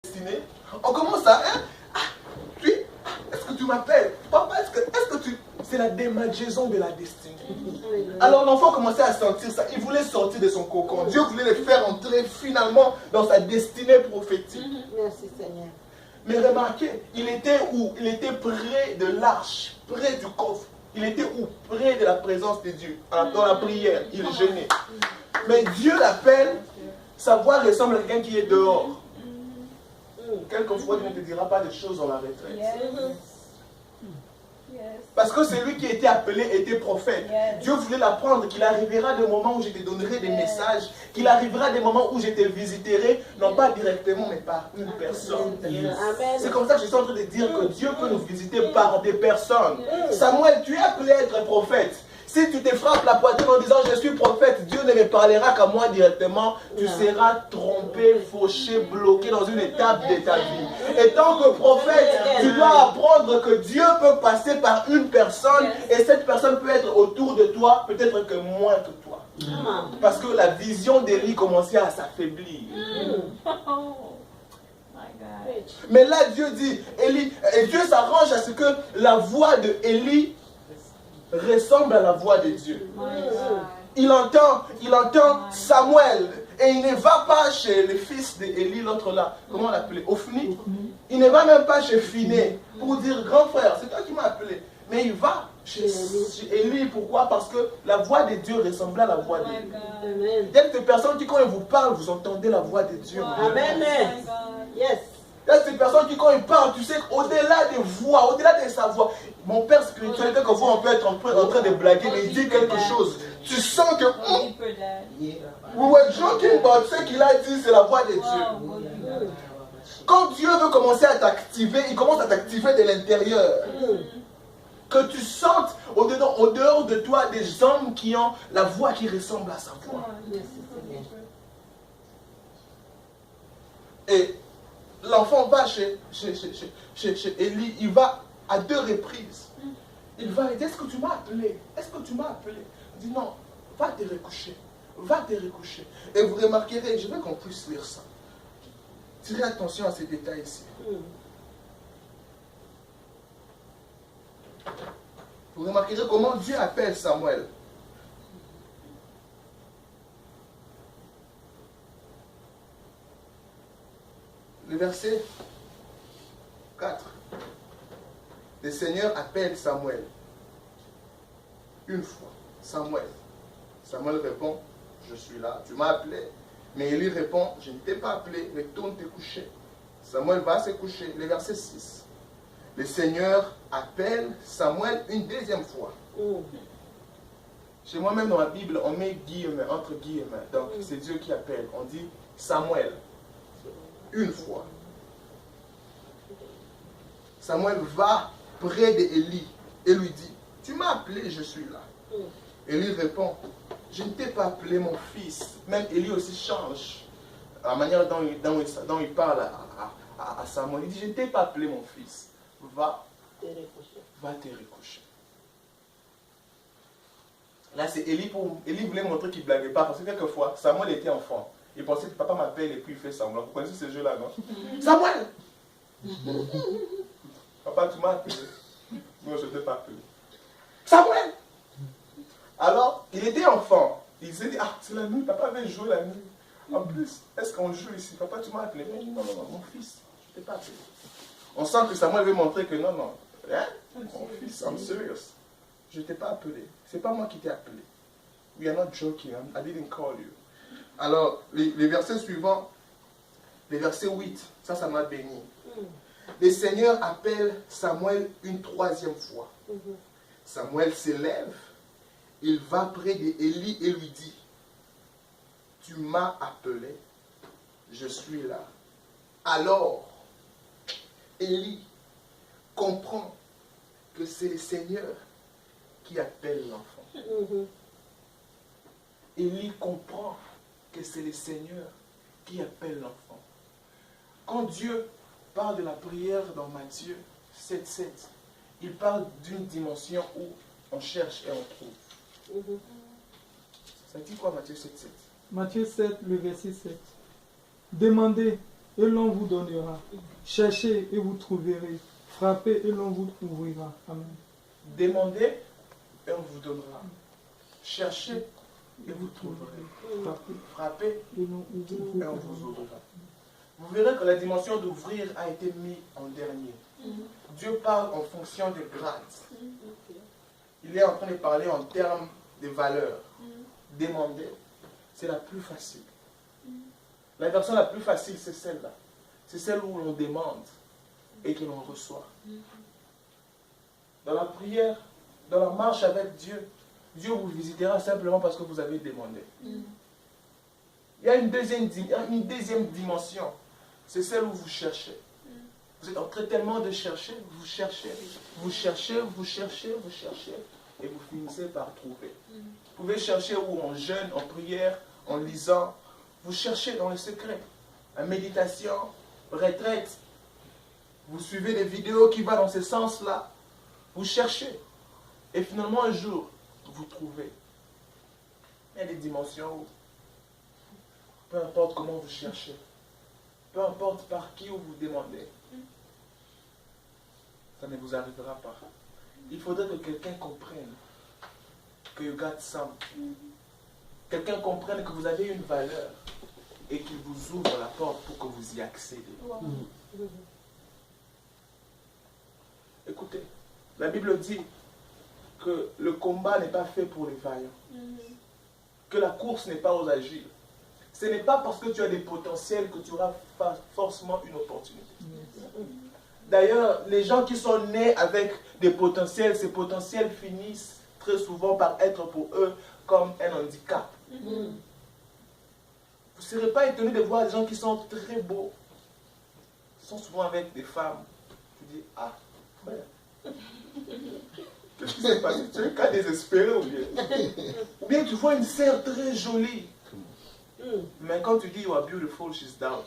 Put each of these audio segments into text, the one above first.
destinée, on commence à... Puis, est-ce que tu m'appelles? Papa, est-ce que tu... C'est la démageaison de la destinée. Alors l'enfant commençait à sentir ça. Il voulait sortir de son cocon. Dieu voulait le faire entrer finalement dans sa destinée prophétique. Merci Seigneur. Mais remarquez, il était où? Il était près de l'arche, près du coffre. Il était où? Près de la présence de Dieu. Dans la prière, il jeûnait. Mais Dieu l'appelle, sa voix ressemble à quelqu'un qui est dehors. Quelquefois, il ne te dira pas des choses dans la retraite. Parce que celui qui était appelé était prophète. Dieu voulait l'apprendre qu'il arrivera des moments où je te donnerai des messages, qu'il arrivera des moments où je te visiterai, non pas directement, mais par une personne. C'est comme ça que je suis en train de dire que Dieu peut nous visiter par des personnes. Samuel, tu es appelé à être prophète. Si tu te frappes la poitrine en disant je suis prophète, Dieu ne me parlera qu'à moi directement, tu seras trompé, fauché, bloqué dans une étape de ta vie. Et tant que prophète, tu dois apprendre que Dieu peut passer par une personne et cette personne peut être autour de toi, peut-être que moins que toi. Parce que la vision d'Élie commençait à s'affaiblir. Mais là, Dieu dit, Élie, et Dieu s'arrange à ce que la voix de Élie ressemble à la voix de Dieu. Il entend Samuel et il ne va pas chez le fils d'Élie, l'autre là, comment on l'appelait, Ophni. Il ne va même pas chez Phiné pour dire grand frère, c'est toi qui m'as appelé. Mais il va chez Élie. Pourquoi? Parce que la voix de Dieu ressemblait à la voix d'Élie. Il y a des personnes qui, quand ils vous parlent, vous entendez la voix de Dieu. Amen. Yes. Il y a des personnes qui, quand ils parlent, tu sais qu'au-delà des voix, au-delà de sa voix, mon père spirituel, quelquefois on peut être en train de blaguer, mais il dit quelque chose. Tu sens que... we were joking, but ce qu'il a dit, c'est la voix de Dieu. Quand Dieu veut commencer à t'activer, il commence à t'activer de l'intérieur. Que tu sentes au-dehors de toi des hommes qui ont la voix qui ressemble à sa voix. Et l'enfant va chez Élie, il va à 2 reprises. Il va, il dit, est-ce que tu m'as appelé? Est-ce que tu m'as appelé? Il dit, non, va te recoucher. Va te recoucher. Et vous remarquerez, je veux qu'on puisse lire ça. Tirez attention à ces détails ici. Vous remarquerez comment Dieu appelle Samuel. Le verset 4. Le Seigneur appelle Samuel. Une fois. Samuel. Samuel répond, je suis là, tu m'as appelé. Mais Élie répond, je ne t'ai pas appelé, retourne te coucher. Samuel va se coucher. Le verset 6. Le Seigneur appelle Samuel une deuxième fois. Chez moi-même dans la Bible, on met guillemets, entre guillemets. Donc c'est Dieu qui appelle. On dit Samuel. Une fois. Samuel va près d'Élie et lui dit, tu m'as appelé, je suis là. Élie répond, je ne t'ai pas appelé mon fils. Même Élie aussi change la manière dont il parle à Samuel. Il dit, je ne t'ai pas appelé mon fils. Va te recoucher. Là, c'est Élie voulait montrer qu'il ne blaguait pas. Parce que quelquefois, Samuel était enfant. Il pensait que papa m'appelle et puis il fait semblant. Vous connaissez ce jeu-là, non? Samuel! Papa, tu m'as appelé. Non, je ne t'ai pas appelé. Samuel! Alors, il était enfant. Il s'est dit, ah, c'est la nuit, papa avait joué la nuit. En plus, est-ce qu'on joue ici? Papa, tu m'as appelé. Mais non, mon fils, je ne t'ai pas appelé. On sent que Samuel veut montrer que non, hein? Mon fils, I'm serious. Je ne t'ai pas appelé. Ce n'est pas moi qui t'ai appelé. We are not joking. I didn't call you. Alors, les versets suivants, les versets 8, ça m'a béni. Le Seigneur appelle Samuel une 3e fois. Samuel s'élève, il va près d'Élie et lui dit, tu m'as appelé, je suis là. Alors, Élie comprend que c'est le Seigneur qui appelle l'enfant. Élie comprend que c'est le Seigneur qui appelle l'enfant. Quand Dieu parle de la prière dans Matthieu 7,7, il parle d'une dimension où on cherche et on trouve. Ça dit quoi Matthieu 7,7? Matthieu 7, le verset 7. Demandez et l'on vous donnera. Cherchez et vous trouverez. Frappez et l'on vous ouvrira. Amen. Demandez et on vous donnera. Cherchez et vous trouverez. Frappez Et l'on et on vous ouvrira. Vous verrez que la dimension d'ouvrir a été mise en dernier. Dieu parle en fonction des grades. Il est en train de parler en termes de valeurs. Demander, c'est la plus facile. La version la plus facile, c'est celle-là. C'est celle où l'on demande et que l'on reçoit. Dans la prière, dans la marche avec Dieu, Dieu vous visitera simplement parce que vous avez demandé. Il y a une deuxième dimension. C'est celle où vous cherchez. Vous êtes en train tellement de chercher, vous cherchez, vous cherchez, vous cherchez, vous cherchez, et vous finissez par trouver. Vous pouvez chercher où en jeûne, en prière, en lisant. Vous cherchez dans le secret, en méditation, retraite. Vous suivez des vidéos qui vont dans ce sens-là. Vous cherchez. Et finalement, un jour, vous trouvez. Il y a des dimensions où, peu importe comment vous cherchez, peu importe par qui vous demandez, ça ne vous arrivera pas. Il faudrait que quelqu'un comprenne que you got something. Quelqu'un comprenne que vous avez une valeur et qu'il vous ouvre la porte pour que vous y accédez. Écoutez, la Bible dit que le combat n'est pas fait pour les vaillants. Que la course n'est pas aux agiles. Ce n'est pas parce que tu as des potentiels que tu auras forcément une opportunité. D'ailleurs, les gens qui sont nés avec des potentiels, ces potentiels finissent très souvent par être pour eux comme un handicap. Vous ne serez pas étonné de voir des gens qui sont très beaux. Ils sont souvent avec des femmes. Tu dis, ah, frère. Qu'est-ce qui s'est passé? Tu es un cas désespéré ou bien? Ou bien tu vois une sœur très jolie. Mais quand tu dis you are beautiful, she's down.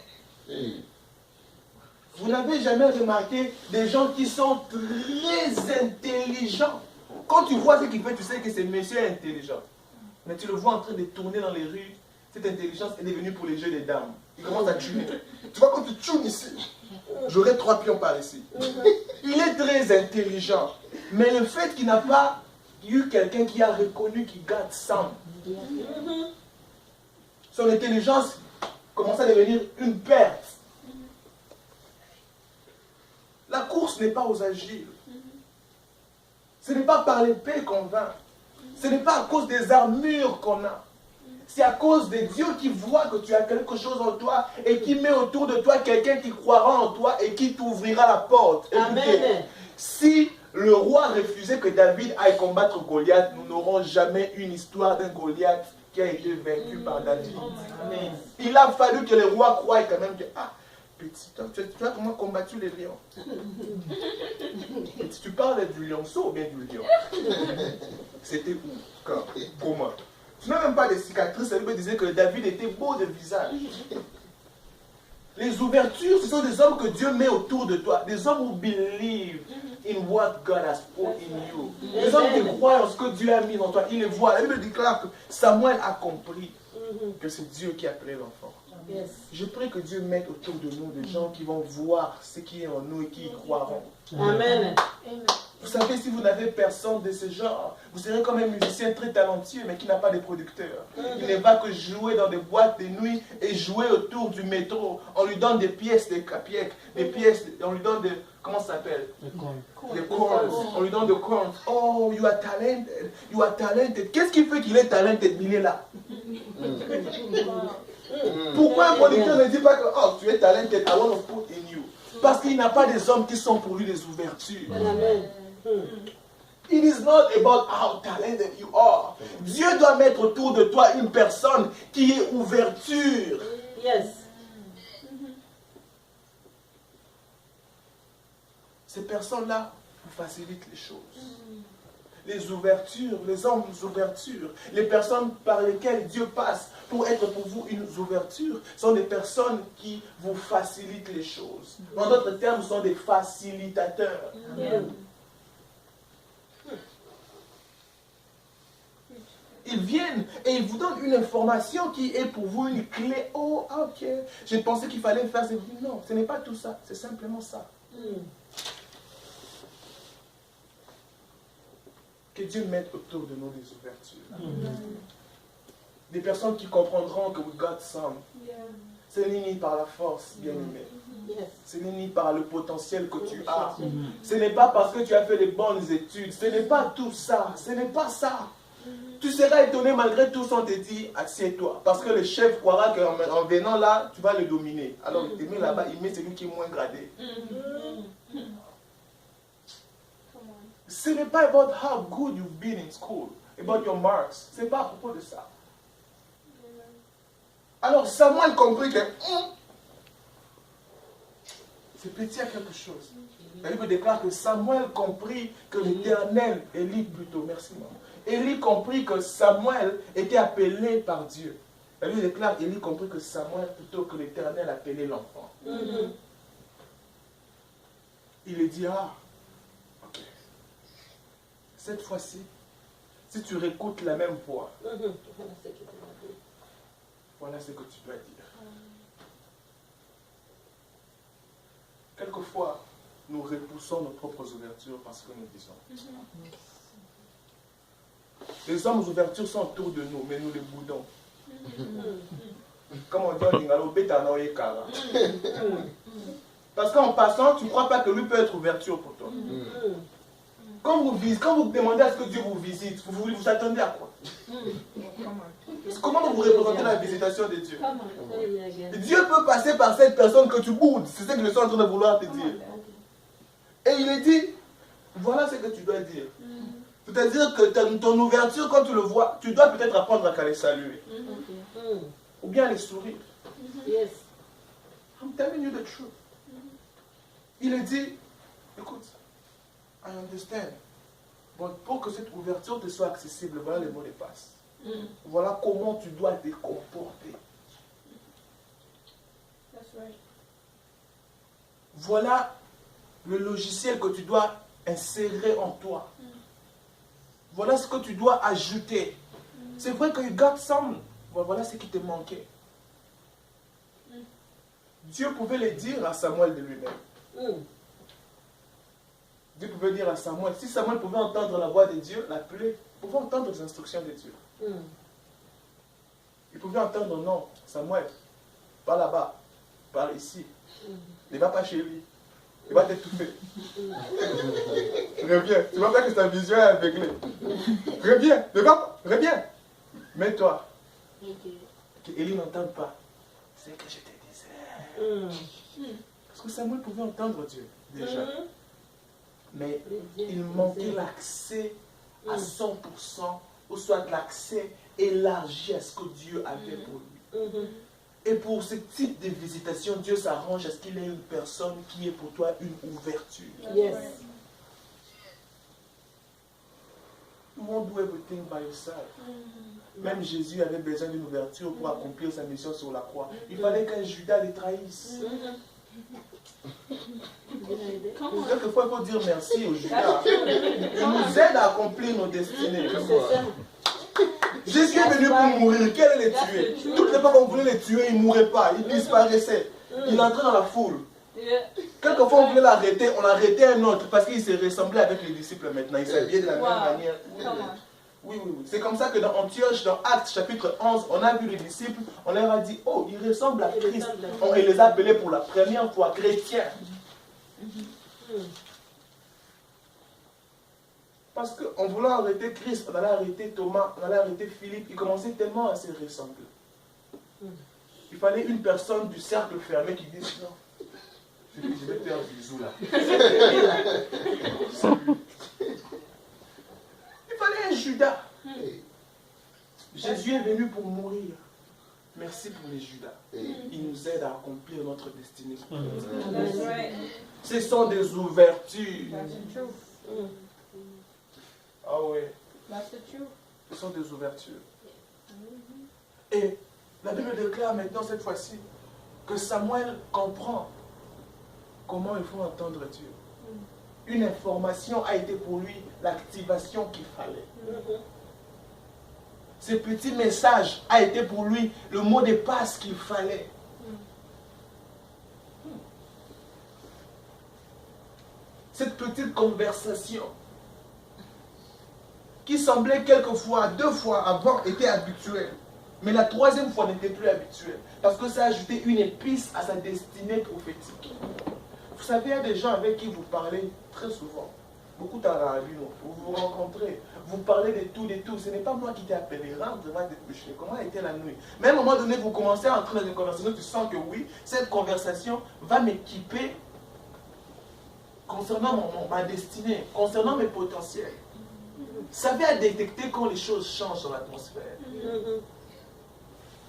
Vous n'avez jamais remarqué des gens qui sont très intelligents. Quand tu vois ce qu'il fait, tu sais que c'est monsieur intelligent. Mais tu le vois en train de tourner dans les rues. Cette intelligence est devenue pour les jeux des dames. Il commence à tuner. Tu vois, quand tu tunes ici, j'aurai 3 pions par ici. Il est très intelligent. Mais le fait qu'il n'a pas eu quelqu'un qui a reconnu qu'il garde ça, son intelligence commence à devenir une perte. La course n'est pas aux agiles. Ce n'est pas par l'épée qu'on vainc. Ce n'est pas à cause des armures qu'on a. C'est à cause de Dieu qui voit que tu as quelque chose en toi et qui met autour de toi quelqu'un qui croira en toi et qui t'ouvrira la porte. Amen. Si le roi refusait que David aille combattre Goliath, nous n'aurons jamais une histoire d'un Goliath qui a été vaincu par David. Amen. Il a fallu que le roi croie quand même que, ah, petit, tu as comment combattu les lions? Petit, tu parles du lionceau ou bien du lion? C'était où? Quand? Comment? Tu n'as même pas de cicatrices. La Bible disait que David était beau de visage. Les ouvertures, ce sont des hommes que Dieu met autour de toi. Des hommes who believe in what God has put in you. Des hommes qui croient en ce que Dieu a mis en toi. Ils le voient. La Bible déclare que Samuel a compris que c'est Dieu qui a appelé l'enfant. Je prie que Dieu mette autour de nous des gens qui vont voir ce qui est en nous et qui y croiront. Amen. Vous savez, si vous n'avez personne de ce genre, vous serez comme un musicien très talentueux mais qui n'a pas de producteur. Il ne va que jouer dans des boîtes de nuit et jouer autour du métro. On lui donne des pièces, des pièces, on lui donne des... Comment ça s'appelle? Des corns. On lui donne des corns. Oh, you are talented. You are talented. Qu'est-ce qui fait qu'il est talented? Il est là. Pourquoi un producteur ne dit pas que oh, tu es talented, I want to put in you? Parce qu'il n'a pas des hommes qui sont pour lui des ouvertures. Amen. It is not about how talented you are. Dieu doit mettre autour de toi une personne qui est ouverture. Yes. Ces personnes-là vous facilitent les choses. Les ouvertures, les hommes ouvertures, les personnes par lesquelles Dieu passe pour être pour vous une ouverture, sont des personnes qui vous facilitent les choses. En d'autres termes, sont des facilitateurs. Amen. ils viennent et ils vous donnent une information qui est pour vous une clé. Oh, ok, j'ai pensé qu'il fallait faire ça. Non, ce n'est pas tout ça, c'est simplement ça. Que Dieu mette autour de nous des ouvertures. Des personnes qui comprendront que we got some. Ce n'est ni par la force, bien aimé. Ce n'est ni par le potentiel que tu as. Ce n'est pas parce que tu as fait les bonnes études. Ce n'est pas tout ça. Ce n'est pas ça. Tu seras étonné malgré tout si on te dit assieds-toi. Parce que le chef croira qu'en venant là, tu vas le dominer. Alors il te met là-bas, il met celui qui est moins gradé. Ce n'est pas about how good you've been in school, about your marks. Ce n'est pas à propos de ça. Alors Samuel comprit que ce petit a quelque chose. La Bible déclare que Samuel comprit que l'Éternel, Élie plutôt, merci maman. Élie comprit que Samuel était appelé par Dieu. La Bible déclare Élie comprit que Samuel plutôt que l'Éternel appelait l'enfant. Il a dit, ah, ok. Cette fois-ci, si tu réécoutes la même voix, voilà ce que tu dois dire. Quelquefois, nous repoussons nos propres ouvertures parce que nous disons. Les hommes aux ouvertures sont autour de nous, mais nous les boudons. Comme on dit en Lingalo, Betano et Kara. Parce qu'en passant, tu ne crois pas que lui peut être ouverture pour toi. Quand vous demandez à ce que Dieu vous visite, vous attendez à quoi? Comment vous représentez la visitation de Dieu? Dieu peut passer par cette personne que tu boudes. C'est ce que je suis en train de vouloir te dire. Et il est dit, voilà ce que tu dois dire. C'est-à-dire que ton ouverture, quand tu le vois, tu dois peut-être apprendre à les saluer. Ou bien les sourire. I'm telling you the truth. Il est dit, écoute, I understand. Bon, pour que cette ouverture te soit accessible, voilà les mots de passe. Voilà comment tu dois te comporter. Voilà le logiciel que tu dois insérer en toi. Voilà ce que tu dois ajouter. C'est vrai que you got some. Voilà ce qui te manquait. Dieu pouvait le dire à Samuel de lui-même. Dieu pouvait dire à Samuel, si Samuel pouvait entendre la voix de Dieu, l'appeler, il pouvait entendre les instructions de Dieu. Il pouvait entendre, non, Samuel, pas là-bas, par ici. Ne va pas chez lui. Il va t'étouffer. Reviens. Tu vois pas que ta vision est aveuglée. Reviens. Ne va pas. Reviens. Mets-toi. Qu'Élie n'entende pas. C'est ce que je te disais. Parce que Samuel pouvait entendre Dieu, déjà. Mais il manquait l'accès à 100%, ou soit l'accès élargi à ce que Dieu avait pour lui. Et pour ce type de visitation, Dieu s'arrange à ce qu'il ait une personne qui est pour toi une ouverture. You won't do everything by yourself. Même Jésus avait besoin d'une ouverture pour accomplir sa mission sur la croix. Il fallait qu'un Judas les trahisse. Quelquefois, il faut dire merci au Judas. Il nous aide à accomplir nos destinées. Jésus est venu pour mourir. Quel est le tuer? Toutes les fois qu'on voulait le tuer, il ne mourait pas. Il disparaissait. Il entrait dans la foule. Quelquefois, on voulait l'arrêter. On arrêtait un autre parce qu'il se ressemblait avec les disciples maintenant. Il s'habillait de la même manière. Oui. C'est comme ça que dans Antioche, dans Actes chapitre 11, on a vu les disciples. On leur a dit, oh, il ressemble à Christ. On les a appelés pour la première fois chrétiens. Parce qu'en voulant arrêter Christ, on allait arrêter Thomas, on allait arrêter Philippe. Ils commençaient tellement à se ressembler. Il fallait une personne du cercle fermé qui dise non. Je vais faire un bisou là. Il fallait un Judas. Jésus est venu pour mourir. Merci pour les Judas. Il nous aide à accomplir notre destinée. Ce sont des ouvertures. Ah oui. Ce sont des ouvertures. Et la Bible déclare maintenant cette fois-ci que Samuel comprend comment il faut entendre Dieu. Une information a été pour lui l'activation qu'il fallait. Ce petit message a été pour lui le mot de passe qu'il fallait. Cette petite conversation qui semblait quelquefois, 2 fois avant, était habituelle. Mais la 3e fois n'était plus habituelle. Parce que ça ajoutait une épice à sa destinée prophétique. Vous savez, il y a des gens avec qui vous parlez très souvent. Beaucoup d'Arabes, vous vous rencontrez, vous parlez de tout, de tout. Ce n'est pas moi qui t'ai appelé, rentre, va te coucher. Comment a été la nuit? Mais à un moment donné, vous commencez à entrer dans une conversation, tu sens que oui, cette conversation va m'équiper concernant ma destinée, concernant mes potentiels. Vous savez à détecter quand les choses changent dans l'atmosphère.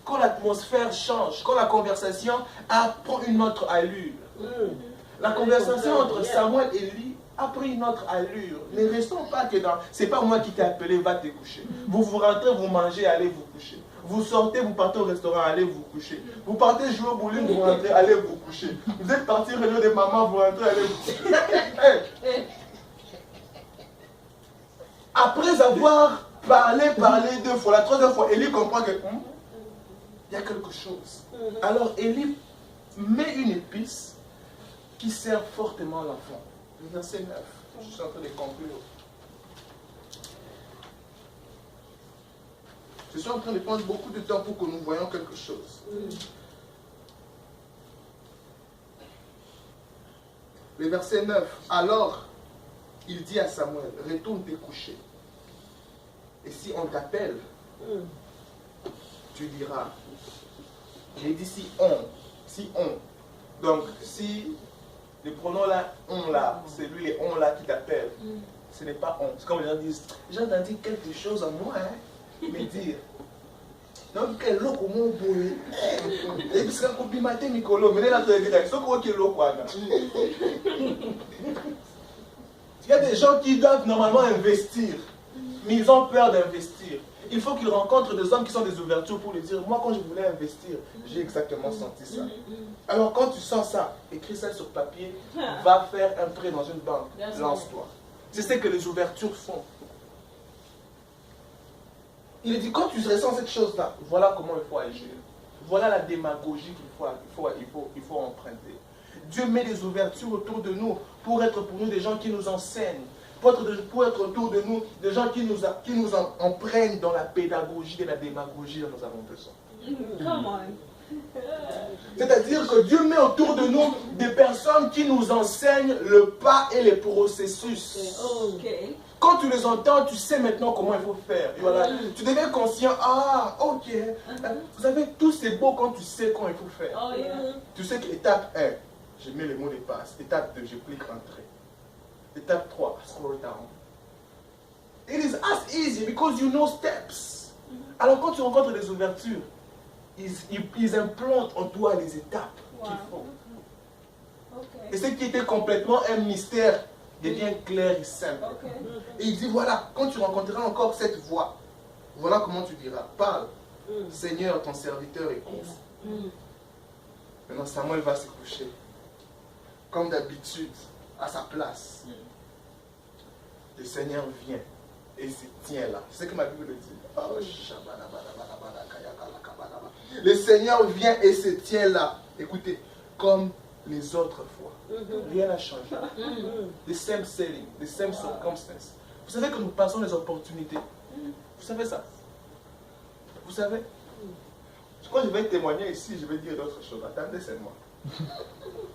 Quand l'atmosphère change, quand la conversation prend une autre allure. La conversation entre Samuel et Élie a pris une autre allure. Ne restons pas que dans... C'est pas moi qui t'ai appelé, va te coucher. Vous rentrez, vous mangez, allez vous coucher. Vous sortez, vous partez au restaurant, allez vous coucher. Vous partez jouer au bowling, vous rentrez, allez vous coucher. Vous êtes parti réunion de maman, vous rentrez, allez vous coucher. Après avoir parlé 2 fois, la 3e fois, Élie comprend que il y a quelque chose. Alors Élie met une épice qui sert fortement l'enfant. Le verset 9, je suis en train de conclure. Je suis en train de prendre beaucoup de temps pour que nous voyions quelque chose. Le verset 9. Alors, il dit à Samuel, retourne te coucher. Et si on t'appelle, tu diras. J'ai dit si on. Donc, si le pronom là, on là, c'est lui et on là qui t'appelle. Ce n'est pas on. C'est comme les gens disent, j'ai entendu quelque chose en moi, hein, me dire. Donc, quel lot comme on boue. Et puis, c'est un copie matin, Nicolo, mais là, tu as dit, c'est quoi qui est l'eau, quoi. Il y a des gens qui doivent normalement investir, mais ils ont peur d'investir. Il faut qu'ils rencontrent des hommes qui sont des ouvertures pour lui dire, moi quand je voulais investir, j'ai exactement senti ça. Alors quand tu sens ça, écris ça sur papier, va faire un prêt dans une banque, lance-toi. C'est ce que les ouvertures font. Il dit, quand tu ressens cette chose-là, voilà comment il faut agir. Voilà la démagogie qu'il faut emprunter. Dieu met des ouvertures autour de nous pour être pour nous des gens qui nous enseignent. Pour être autour de nous des gens qui nous empruntent dans la pédagogie et la démagogie dont nous avons besoin. C'est-à-dire que Dieu met autour de nous des personnes qui nous enseignent le pas et les processus. Quand tu les entends, tu sais maintenant comment il faut faire. Et voilà, tu deviens conscient, ok. Vous savez, tout c'est beau quand tu sais quand il faut faire. Tu sais qu'étape 1, je mets les mots de passe. Étape 2, je clique entrée. Étape 3, scroll down. It is as easy because you know steps. Alors quand tu rencontres des ouvertures, ils implantent en toi les étapes qu'il faut. Et ce qui était complètement un mystère devient clair et simple. Et il dit, voilà, quand tu rencontreras encore cette voix, voilà comment tu diras, parle, Seigneur, ton serviteur écoute. Maintenant Samuel va se coucher, comme d'habitude, à sa place. Le Seigneur vient et se tient là. C'est ce que ma Bible le dit. Le Seigneur vient et se tient là. Écoutez, comme les autres fois. Rien n'a changé. The same setting, the same circumstances. Vous savez que nous passons les opportunités. Vous savez ça? Vous savez? Quand je vais témoigner ici, je vais dire d'autres choses. Attendez, c'est moi.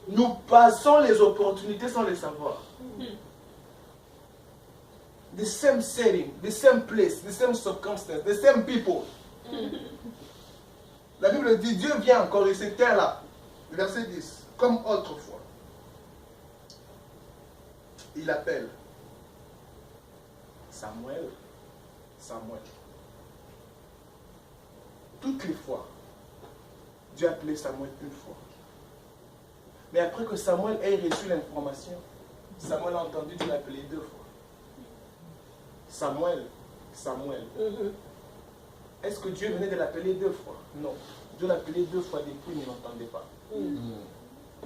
Nous passons les opportunités sans les savoir. The same setting, the same place, the same circumstances, the same people. La Bible dit, Dieu vient encore et se tient là. Verset 10. Comme autrefois. Il appelle Samuel, Samuel. Toutes les fois, Dieu a appelé Samuel une fois. Mais après que Samuel ait reçu l'information, Samuel a entendu Dieu l'appeler 2 fois. Samuel, Samuel. Est-ce que Dieu venait de l'appeler 2 fois? Non. Dieu l'appelait 2 fois depuis, il n'entendait pas.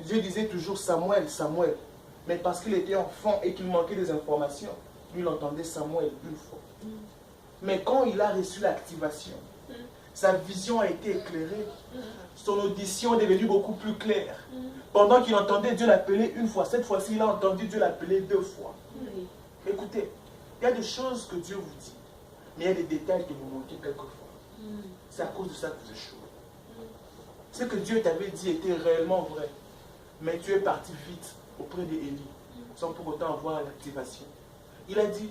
Dieu disait toujours Samuel, Samuel. Mais parce qu'il était enfant et qu'il manquait des informations, lui il entendait Samuel 1 fois. Mais quand il a reçu l'activation, sa vision a été éclairée. Son audition est devenue beaucoup plus claire. Pendant qu'il entendait Dieu l'appeler une fois, cette fois-ci, il a entendu Dieu l'appeler 2 fois. Écoutez, il y a des choses que Dieu vous dit, mais il y a des détails que vous manquez quelquefois. C'est à cause de ça que vous échouez. Ce que Dieu t'avait dit était réellement vrai, mais tu es parti vite auprès d'Élie, sans pour autant avoir l'activation. Il a dit,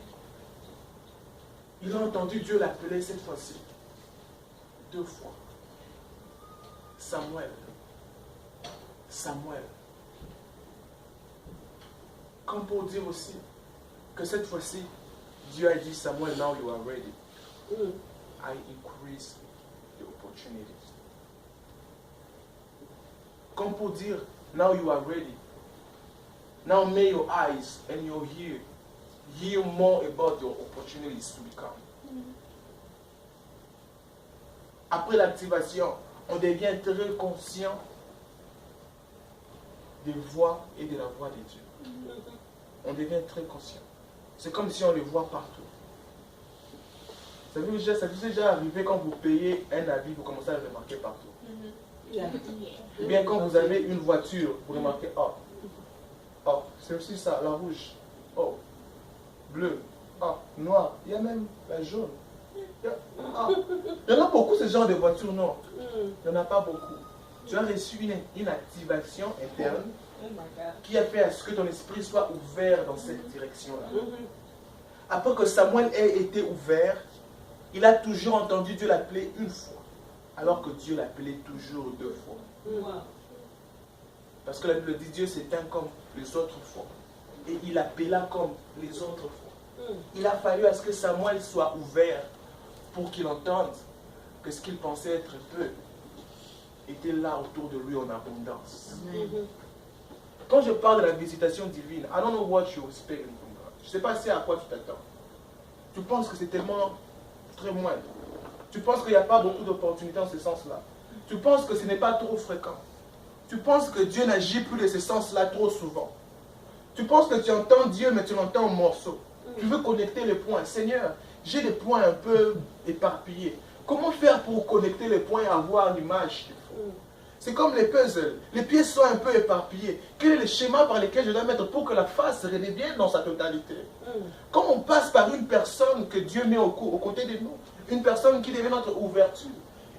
il a entendu Dieu l'appeler cette fois-ci 2 fois. Samuel. Samuel. Comme pour dire aussi que cette fois-ci, Dieu a dit, Samuel, now you are ready. I increase the opportunities. Comme pour dire, now you are ready. Now may your eyes and your ear hear more about your opportunities to become. Après l'activation, on devient très conscient des voix et de la voix de Dieu. On devient très conscient. C'est comme si on les voit partout. Ça vous est déjà arrivé quand vous payez un avis, vous commencez à le remarquer partout. Ou bien quand vous avez une voiture, vous remarquez, oh, c'est aussi ça, la rouge, oh, bleu, noir, il y a même la jaune. Il y en a beaucoup ce genre de voitures, non. Il n'y en a pas beaucoup. Tu as reçu une activation interne qui a fait à ce que ton esprit soit ouvert dans cette direction-là. Après que Samuel ait été ouvert, il a toujours entendu Dieu l'appeler une fois, alors que Dieu l'appelait toujours 2 fois. Parce que la Bible dit Dieu s'éteint comme les autres fois. Et il appela comme les autres fois. Il a fallu à ce que Samuel soit ouvert pour qu'il entende que ce qu'il pensait être peu était là autour de lui en abondance. Quand je parle de la visitation divine, I don't know what you're expecting from God. Je ne sais pas si à quoi tu t'attends. Tu penses que c'est tellement très moindre. Tu penses qu'il n'y a pas beaucoup d'opportunités en ce sens-là. Tu penses que ce n'est pas trop fréquent. Tu penses que Dieu n'agit plus de ce sens-là trop souvent. Tu penses que tu entends Dieu, mais tu l'entends en morceaux. Tu veux connecter les points. Seigneur, j'ai des points un peu éparpillés. Comment faire pour connecter les points et avoir l'image qu'il faut? C'est comme les puzzles. Les pièces sont un peu éparpillées. Quel est le schéma par lequel je dois mettre pour que la face redevienne dans sa totalité? Quand on passe par une personne que Dieu met aux côtés de nous, une personne qui devient notre ouverture,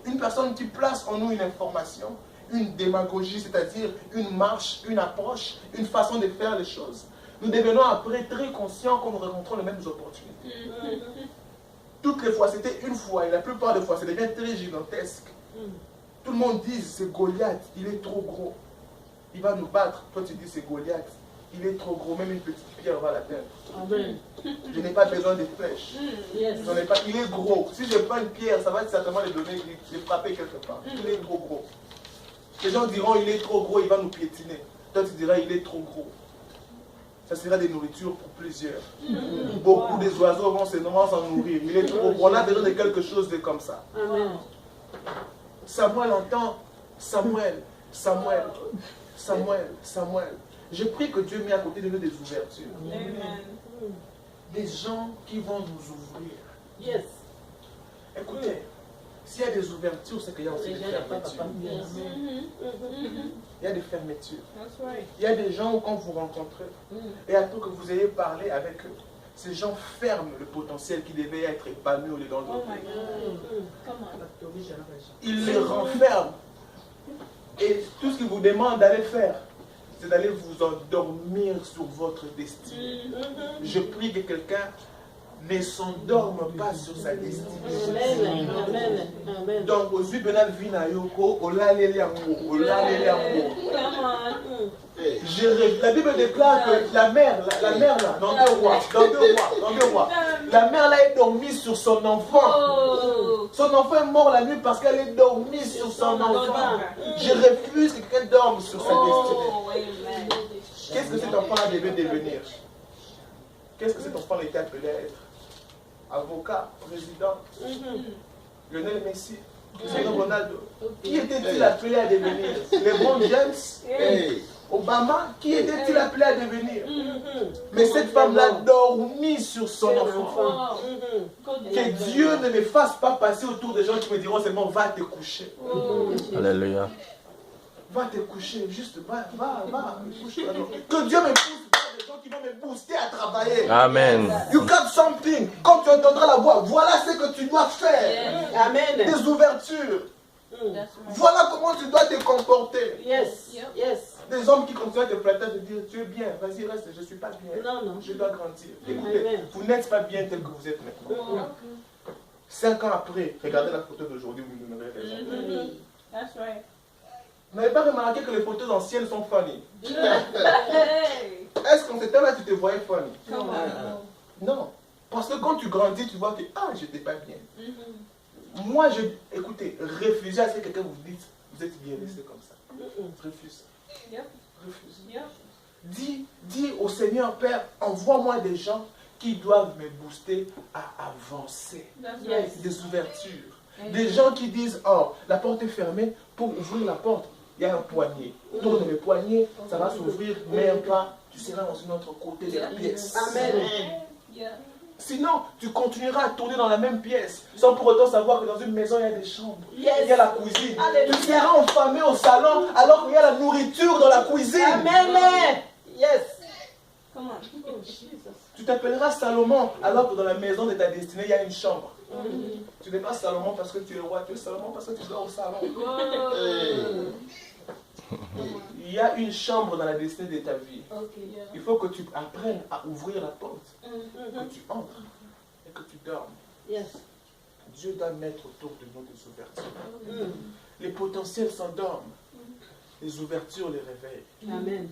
une personne qui place en nous une information, une démagogie, c'est-à-dire une marche, une approche, une façon de faire les choses, nous devenons après très conscients quand nous rencontrons les mêmes opportunités. Toutes les fois, c'était une fois, et la plupart des fois, ça devient très gigantesque. Tout le monde dit, c'est Goliath, il est trop gros. Il va nous battre. Toi, tu dis, c'est Goliath, il est trop gros, même une petite pierre va l'atteindre. Je n'ai pas besoin de flèches. J'en ai pas, il est gros. Si je prends une pierre, ça va certainement les donner, les frapper quelque part. Il est trop gros. Les gens diront, il est trop gros, il va nous piétiner. Toi, tu diras, il est trop gros. Ça sera des nourritures pour plusieurs. Beaucoup des oiseaux vont s'en nourrir. Il est trop gros. On a besoin de quelque chose de comme ça. Samuel entend Samuel, Samuel, Samuel, Samuel. Je prie que Dieu met à côté de nous des ouvertures. Des gens qui vont nous ouvrir. Écoutez, s'il y a des ouvertures, c'est qu'il y a aussi des fermetures. Il y a des fermetures. Il y a des gens quand vous rencontrez, et après que vous ayez parlé avec eux, ces gens ferment le potentiel qui devait être épanoui au dedans de vous. Ils les renferment. Et tout ce qu'ils vous demandent d'aller faire, c'est d'aller vous endormir sur votre destinée. Je prie que quelqu'un ne s'endorme pas sur sa destinée. Donc, aux yeux de la vie, la Bible déclare que la mère là, dans deux rois, la mère là est dormie sur son enfant. Son enfant est mort la nuit parce qu'elle est dormie sur son enfant. Je refuse que quelqu'un dorme sur sa destinée. Qu'est-ce que cet enfant-là devait devenir? Qu'est-ce que cet enfant était appelé à être? Avocat, président, Lionel Messi, Cristiano Ronaldo. Qui était-il appelé à devenir? LeBron James? Obama, qui était-il appelé à devenir? Mais cette femme-là dormit sur son enfant. Que Dieu ne me fasse pas passer autour des gens qui me diront seulement va te coucher. Alléluia. Va te coucher, juste va, couche. Que Dieu me pousse vers des gens qui vont me booster à travailler. Amen. You got something. Quand tu entendras la voix, voilà ce que tu dois faire. Amen. Des ouvertures. Voilà comment tu dois te comporter. Yes. Yes. Des hommes qui continuent à te flatter, de dire tu es bien, vas-y reste, je ne suis pas bien. Non. Je dois grandir. Écoutez, vous n'êtes pas bien tel que vous êtes maintenant. 5 ans après, regardez la photo d'aujourd'hui, vous me donnerez raison. That's right. Vous n'avez pas remarqué que les photos anciennes sont funny? Est-ce qu'en ce temps-là, tu te voyais funny? Non. Parce que quand tu grandis, tu vois que j'étais pas bien. Moi, écoutez, refusez à ce que quelqu'un vous dise, vous êtes bien resté comme ça. Refuse. Refuse. Dis au Seigneur, Père, envoie-moi des gens qui doivent me booster à avancer. Des ouvertures. Des gens qui disent, la porte est fermée, pour ouvrir la porte, il y a un poignet. Tourne le poignet, ça va s'ouvrir, même pas, tu seras dans un autre côté de la pièce. Amen. Sinon, tu continueras à tourner dans la même pièce, sans pour autant savoir que dans une maison, il y a des chambres, il y a la cuisine. Alléluia. Tu seras enfamé au salon, alors qu'il y a la nourriture dans la cuisine. Amen. Yes. Come on. Tu t'appelleras Salomon, alors que dans la maison de ta destinée, il y a une chambre. Tu n'es pas Salomon parce que tu es roi, tu es Salomon parce que tu dors au salon. Il y a une chambre dans la destinée de ta vie. Il faut que tu apprennes à ouvrir la porte, que tu entres et que tu dormes. Yes. Dieu doit mettre autour de nous des ouvertures. Les potentiels s'endorment, les ouvertures les réveillent. Amen.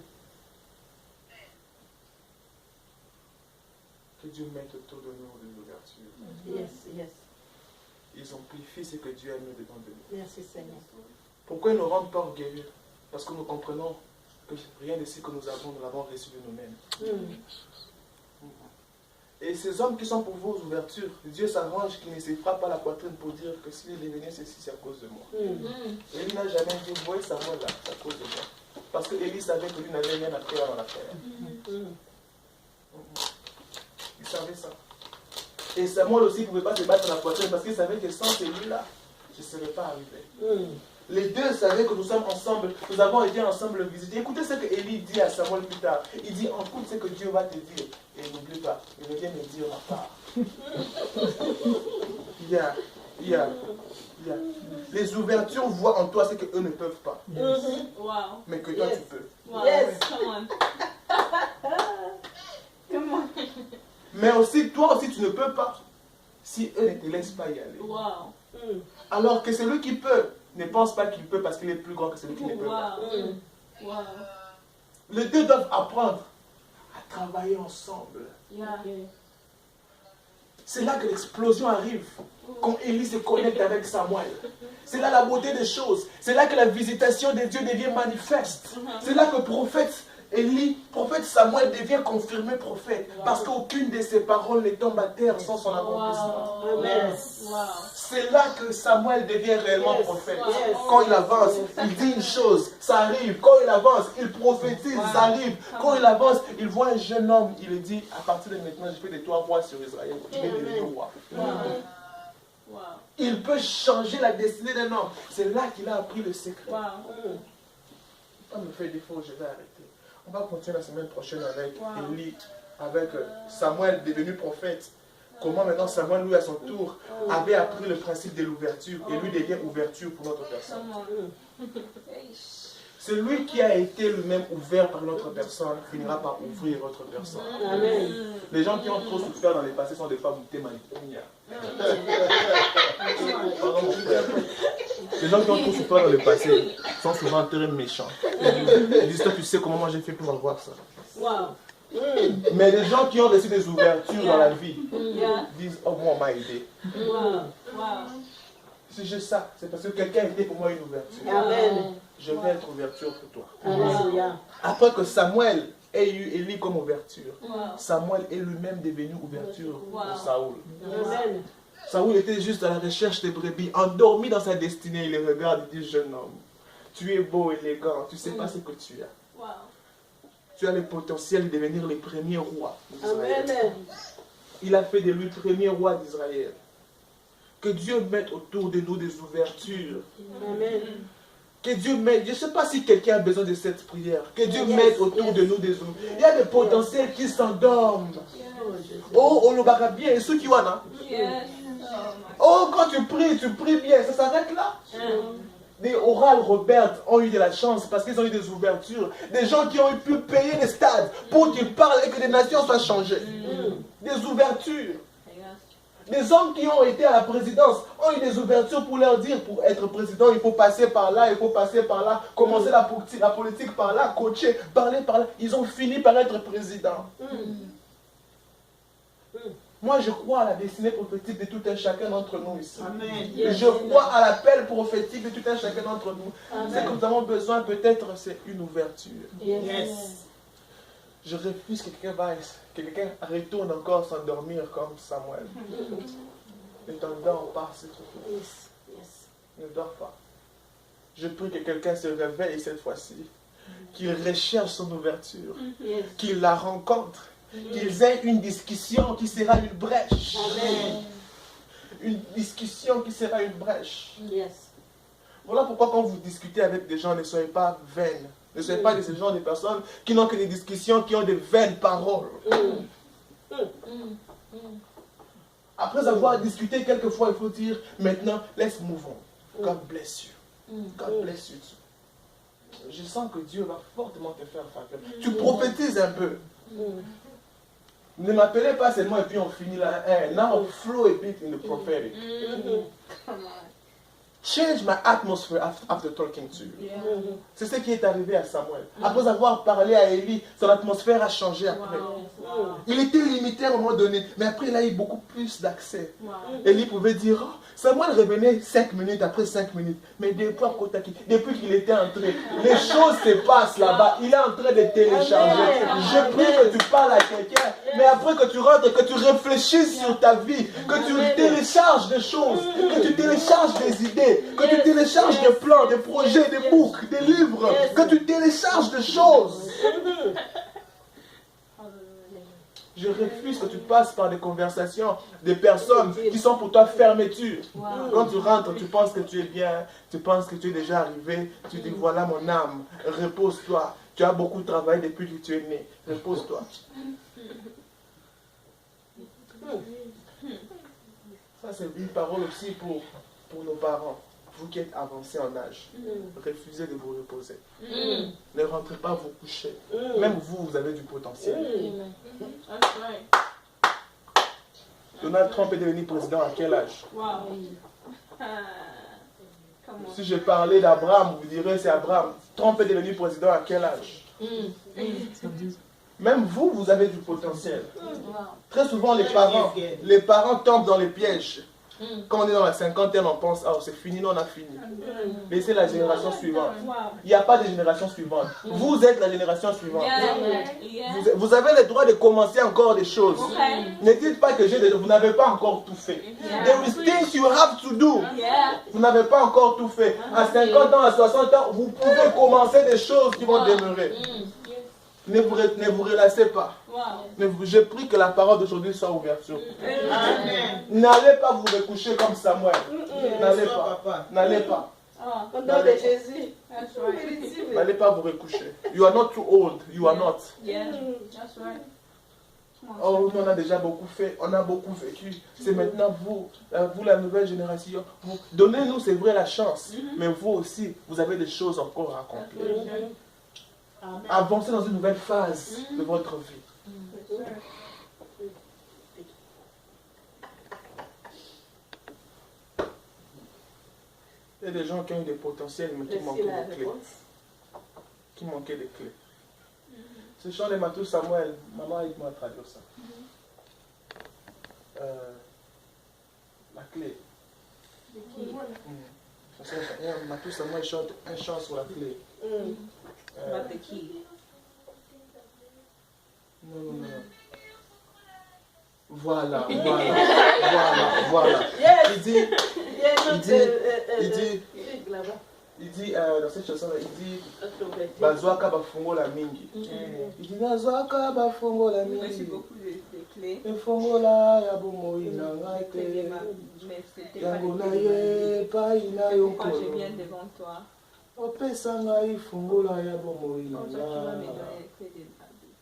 Que Dieu mette autour de nous des ouvertures. Yes. Ils amplifient ce que Dieu a mis dedans de nous. Merci Seigneur. Pourquoi ils ne rendent pas orgueilleux? Parce que nous comprenons que rien de ce que nous avons, nous l'avons reçu de nous-mêmes. Et ces hommes qui sont pour vos ouvertures, Dieu s'arrange qu'il ne se frappe pas la poitrine pour dire que s'il est devenu ceci, c'est à cause de moi. Élie n'a jamais dit, vous voyez Samuel là, c'est à cause de moi. Parce que Élie savait que lui n'avait rien à faire dans l'affaire. Il savait ça. Et Samuel aussi ne pouvait pas se battre la poitrine parce qu'il savait que sans celui-là, je ne serais pas arrivé. Les deux savaient que nous sommes ensemble, nous avons été ensemble visiter. Écoutez ce que Élie dit à Samuel plus tard. Il dit, écoute ce que Dieu va te dire. Et n'oublie pas, il revient me dire ma part. Les ouvertures voient en toi ce qu'eux ne peuvent pas. Mais que toi tu peux. Yes. Come on. Mais aussi, toi aussi tu ne peux pas si eux ne te laissent pas y aller. Alors que celui qui peut ne pense pas qu'il peut parce qu'il est plus grand que celui qui ne peut pas. Les deux doivent apprendre à travailler ensemble. C'est là que l'explosion arrive. Quand Élie se connecte avec Samuel. C'est là la beauté des choses. C'est là que la visitation de Dieu devient manifeste. C'est là que le prophète Élie, prophète Samuel devient confirmé prophète. Parce qu'aucune de ses paroles ne tombe à terre sans son accomplissement. C'est là que Samuel devient réellement prophète. Quand il avance, il dit une chose, ça arrive. Quand il avance, il prophétise, ça arrive. Quand il avance, il voit un jeune homme, il dit, à partir de maintenant, je fais de toi roi sur Israël. Il est devenu roi. Il peut changer la destinée d'un homme. C'est là qu'il a appris le secret. Ça me fait défaut, je vais arrêter. On va continuer la semaine prochaine avec Élie, avec Samuel devenu prophète. Comment maintenant Samuel, lui, à son tour, avait appris le principe de l'ouverture et lui devient ouverture pour notre personne. C'est lui qui a été lui-même ouvert par notre personne, finira par ouvrir votre personne. Amen. Les gens qui ont trop souffert dans les passés sont des femmes manipulées. Les gens qui ont trop souffert dans le passé sont souvent très méchants. Ils disent, toi, tu sais comment moi j'ai fait pour avoir ça. Mais les gens qui ont reçu des ouvertures dans la vie disent, oh, moi, on m'a aidé. Si j'ai ça, c'est parce que quelqu'un était pour moi une ouverture. Amen. Je vais être ouverture pour toi. Alléluia. Après que Samuel ait eu Élie comme ouverture, Samuel est lui-même devenu ouverture pour Saoul. Amen. Saoul était juste à la recherche des brebis, endormi dans sa destinée. Il les regarde et dit, jeune homme, tu es beau, élégant, tu ne sais pas ce que tu as. tu as le potentiel de devenir le premier roi d'Israël. Amen. Il a fait de lui le premier roi d'Israël. Que Dieu mette autour de nous des ouvertures. Amen. Que Dieu mette, je ne sais pas si quelqu'un a besoin de cette prière. Que Dieu Yes, mette autour yes. de nous des ouvertures. Il y a des potentiels qui s'endorment. Oh, Jésus. Oh, on le verra bien. Et ceux qui ont, hein? Yes. Oh, quand tu pries bien. Ça s'arrête là. Des Oral Robert ont eu de la chance parce qu'ils ont eu des ouvertures. Des gens qui ont pu payer des stades pour qu'ils parlent et que des nations soient changées. Des ouvertures. Des hommes qui ont été à la présidence ont eu des ouvertures pour leur dire, pour être président, il faut passer par là, il faut passer par là, commencer la politique par là, coacher, parler par là. Ils ont fini par être présidents. Moi, je crois à la destinée prophétique de tout un chacun d'entre nous ici. Amen. Je crois à l'appel prophétique de tout un chacun d'entre nous. Ce que nous avons besoin, peut-être, c'est une ouverture. Yes. Je refuse que quelqu'un retourne encore s'endormir comme Samuel. Ne t'endors pas, s'il te plaît. Yes. Ne dors pas. Je prie que quelqu'un se réveille cette fois-ci, qu'il recherche son ouverture, Yes. qu'il la rencontre, qu'ils aient une discussion qui sera une brèche. Amen. Une discussion qui sera une brèche. Yes. Voilà pourquoi quand vous discutez avec des gens, ne soyez pas vaines. Ne soyez pas de ce genre de personnes qui n'ont que des discussions, qui ont de vaines paroles. Après avoir discuté quelquefois, il faut dire, maintenant, let's move on. God bless you. God bless you too. Je sens que Dieu va fortement te faire faveur. Tu prophétises un peu. Ne m'appelez pas seulement et puis on finit là. Now flow a bit in the prophetic. Come on. Change my atmosphere after talking to you. C'est ce qui est arrivé à Samuel. Après avoir parlé à Élie, son atmosphère a changé après. Il était limité à un moment donné, mais après il a eu beaucoup plus d'accès. Élie pouvait dire, oh, Samuel revenait 5 minutes après 5 minutes. Mais depuis qu'il était entré, les choses se passent là-bas. Il est en train de télécharger. Je prie que tu parles à quelqu'un, mais après que tu rentres, que tu réfléchisses sur ta vie, que tu télécharges des choses, que tu télécharges des idées, que tu télécharges des plans, des projets, des books, des livres, que tu télécharges des choses. Je refuse que tu passes par des conversations des personnes qui sont pour toi fermeture. Quand tu rentres, tu penses que tu es bien, tu penses que tu es déjà arrivé, tu dis voilà mon âme, repose-toi. Tu as beaucoup travaillé depuis que tu es né, repose-toi. Ça c'est une parole aussi pour nos parents. Vous qui êtes avancés en âge, refusez de vous reposer. Ne rentrez pas vous coucher. Même vous, vous avez du potentiel. That's right. Donald Trump est devenu président à quel âge? Wow. Come on. Si je parlais d'Abraham, vous direz c'est Abraham. Trump est devenu président à quel âge? Même vous, vous avez du potentiel. Très souvent, les parents tombent dans les pièges. Quand on est dans la cinquantaine, on pense, oh c'est fini, non, on a fini. Laissez la génération suivante. Wow. Il n'y a pas de génération suivante. Vous êtes la génération suivante. Yeah. Vous avez le droit de commencer encore des choses. Okay. Ne dites pas que vous n'avez pas encore tout fait. There is things you have to do. Yeah. Vous n'avez pas encore tout fait. À 50 ans, à 60 ans, vous pouvez commencer des choses qui vont demeurer. Ne vous relâchez pas. Wow. Je prie que la parole d'aujourd'hui soit ouverte sur vous. N'allez pas vous recoucher comme Samuel. N'allez pas. N'allez pas. Oh, Au nom de Jésus. that's right. N'allez pas vous recoucher. You are not too old. You are not. Yeah, that's right. Come on. Oh, on a déjà beaucoup fait. On a beaucoup vécu. C'est maintenant vous, la nouvelle génération. Donnez-nous, c'est vrai, la chance. Mais vous aussi, vous avez des choses encore à accomplir. Avancez dans une nouvelle phase de votre vie. Il y a des gens qui ont eu des potentiels, mais qui manquaient des clés. Qui manquaient des clés. Ce chant de Matou Samuel, maman aide-moi à traduire ça. La clé. Matou Samuel chante un chant sur la clé. About the key. Non. Voilà. Il dit, Il dit, dans cette chanson-là, il dit, Bazwaka bafungola mingi. Il dit, Bazwaka bafungola mingi. Merci beaucoup des clés. Efongola ya bomoi na ngai te. Yango na ye pai na yo Quand je nkolo. viens devant toi, Opesa ngai fungola ya bomoi na comme ça tu vas me ngai. donner les clés de ma vie.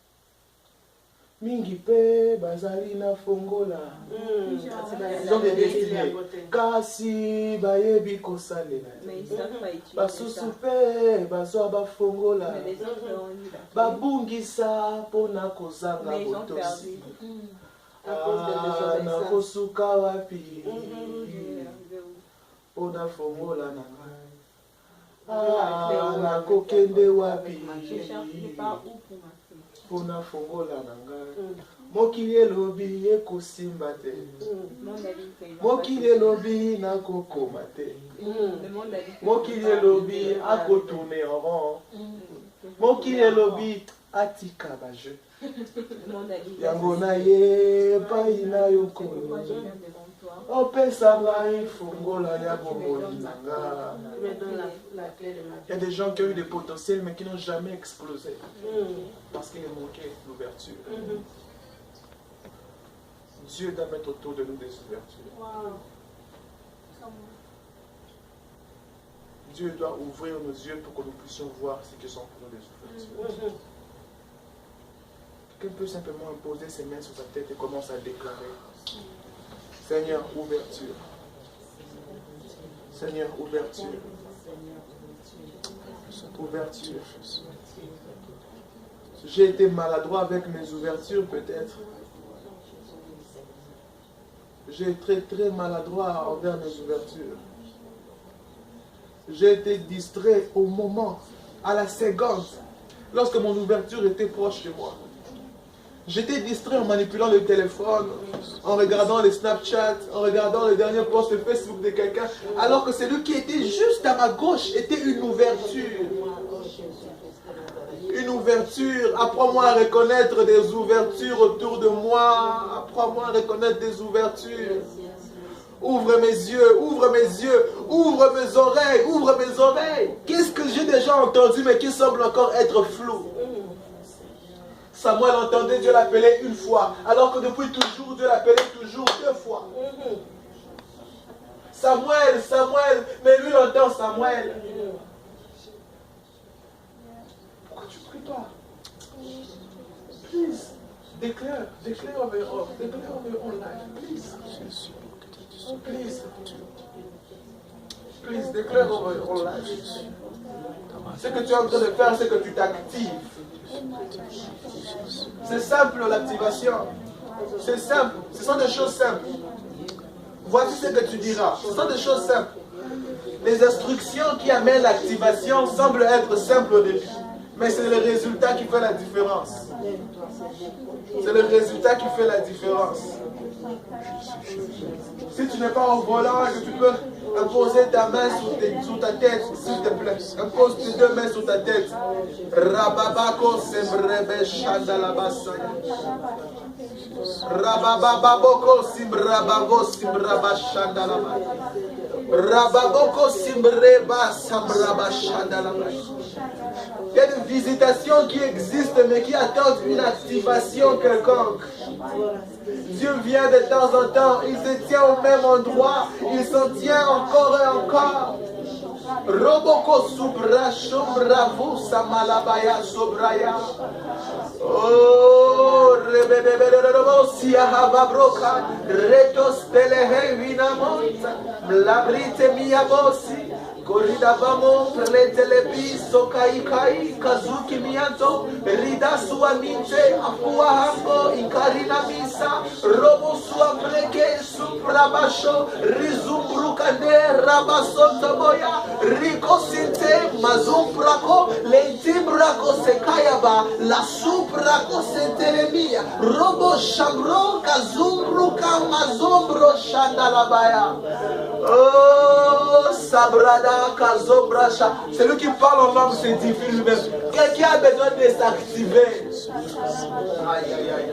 Mingi pe bazali na fongola. Ils ont des destinées. Kasi bayebi kosalela. Mais ils ne savent pas utiliser Basusu ça. pe bazwa bafongola. Mais les autres ont eu la clé. Babungisa mpona kozanga Mais ils ont botosi. perdu. À cause de désobéissance. nakosuka wapi Je- mpona fongola na ngai. Nakokende wapi Je cherche pas où pour ma clé. mpona fongola na ngai. Mokili elobi ekosimba te. Le monde a dit qu'il va Mokili pas elobi nakokoma te. Le monde a dit que Mokili je vais pas elobi arriver. akotourne en rond. Que Mokili elobi atika baje. Le monde a dit que Yango na ye pai na yo c'est pourquoi nkolo. je viens devant toi. Opesa ngai fongola ya bomoi na ngai. Tu me donnes la clé de ma Il y a des gens qui ont eu des potentiels mais qui n'ont jamais explosé parce qu'il manquait l'ouverture. Dieu doit mettre autour de nous des ouvertures. Dieu doit ouvrir nos yeux pour que nous puissions voir ce qui sont pour nous des ouvertures. Quelqu'un peut simplement poser ses mains sur sa tête et commence à déclarer: Seigneur, ouverture. Seigneur, ouverture. Ouverture. J'ai été maladroit avec mes ouvertures peut-être. J'ai été très maladroit envers mes ouvertures. J'ai été distrait au moment, à la seconde, lorsque mon ouverture était proche de moi. J'étais distrait en manipulant le téléphone, en regardant les Snapchat, en regardant les derniers posts Facebook de quelqu'un, alors que celui qui était juste à ma gauche était une ouverture. Une ouverture. Apprends-moi à reconnaître des ouvertures autour de moi. Apprends-moi à reconnaître des ouvertures. Ouvre mes yeux, ouvre mes yeux, ouvre mes oreilles, ouvre mes oreilles. Qu'est-ce que j'ai déjà entendu mais qui semble encore être flou? Samuel entendait Dieu l'appeler une fois, alors que depuis toujours, Dieu l'appelait toujours deux fois. Samuel, Samuel, mais lui il entend Samuel. Pourquoi tu ne pries pas? Please, declare over your own life, please. Please. Please, declare over your own life. Ce que tu es en train de faire, c'est que tu t'actives. C'est simple l'activation. C'est simple. Ce sont des choses simples. Voici ce que tu diras. Ce sont des choses simples. Les instructions qui amènent l'activation semblent être simples au début. Mais c'est le résultat qui fait la différence. C'est le résultat qui fait la différence. Si tu n'es pas au volant et que tu peux imposer ta main sur ta tête, s'il te plaît. Impose tes deux mains sur ta tête. Rababako sembrebe shandalabasaya. Rabababoko simbrababo simbraba shandalabaya. Rababoko simbreba sambraba shandalabaya. Il y a des visitations qui existent mais qui attendent une activation quelconque. Dieu vient de temps en temps, il se tient au même endroit, il s'en tient encore et encore. Roboko subra shombravu samalabaya sobraya. Oh, rebebebebebosia havabroka, retos telehe vinamonta, mlabrite miyabosi. Corrida vamos, pretelepi, sokai kai, kazuki mianto, rida suaminte, afua hango, inkarina misa, robo suambreke, suprabasho, rizumbrukande, rabasonto boya, rico sinte, mazumbrako, lentimbrako sekayaba, la suprako senteremia, robo shambro, kazumbruka, mazumbro shandalabaya. Oh, sabrada. Celui qui parle en langue s'édifie lui-même. Quelqu'un a besoin de s'activer. Aïe, aïe, aïe.